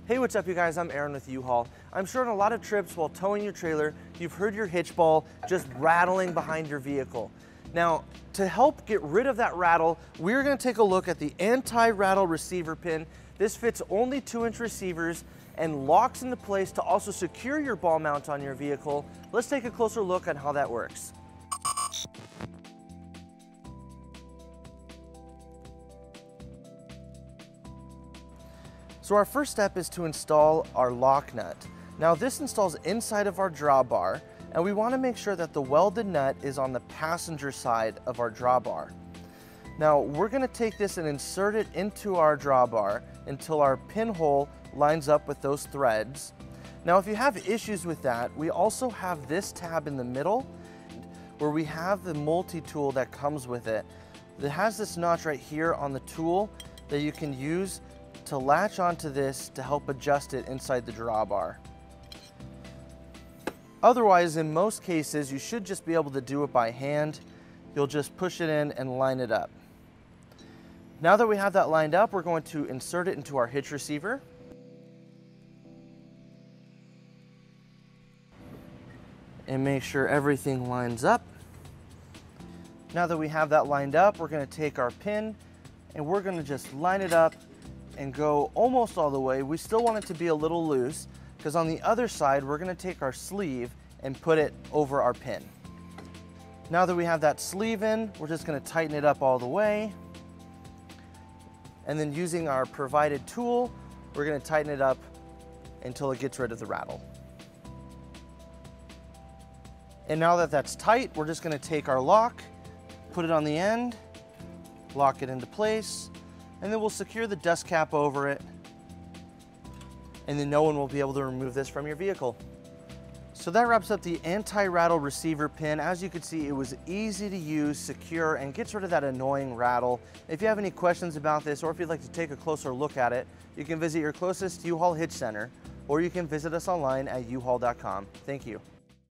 Hey, what's up you guys? I'm Aaron with U-Haul. I'm sure on a lot of trips while towing your trailer, you've heard your hitch ball just rattling behind your vehicle. Now, to help get rid of that rattle, we're gonna take a look at the Anti-Rattle Receiver Pin. This fits only 2-inch receivers and locks into place to also secure your ball mount on your vehicle. Let's take a closer look at how that works. So our first step is to install our lock nut. Now this installs inside of our drawbar, and we want to make sure that the welded nut is on the passenger side of our drawbar. Now we're going to take this and insert it into our drawbar until our pinhole lines up with those threads. Now if you have issues with that, we also have this tab in the middle where we have the multi-tool that comes with it. It has this notch right here on the tool that you can use to latch onto this to help adjust it inside the drawbar. Otherwise, in most cases, you should just be able to do it by hand. You'll just push it in and line it up. Now that we have that lined up, we're going to insert it into our hitch receiver. And make sure everything lines up. Now that we have that lined up, we're going to take our pin and we're going to just line it up and go almost all the way. We still want it to be a little loose because on the other side, we're going to take our sleeve and put it over our pin. Now that we have that sleeve in, we're just going to tighten it up all the way. And then using our provided tool, we're going to tighten it up until it gets rid of the rattle. And now that that's tight, we're just going to take our lock, put it on the end, lock it into place, and then we'll secure the dust cap over it, and then no one will be able to remove this from your vehicle. So that wraps up the Anti-Rattle Receiver Pin. As you can see, it was easy to use, secure, and gets rid of that annoying rattle. If you have any questions about this, or if you'd like to take a closer look at it, you can visit your closest U-Haul Hitch Center, or you can visit us online at uhaul.com. Thank you.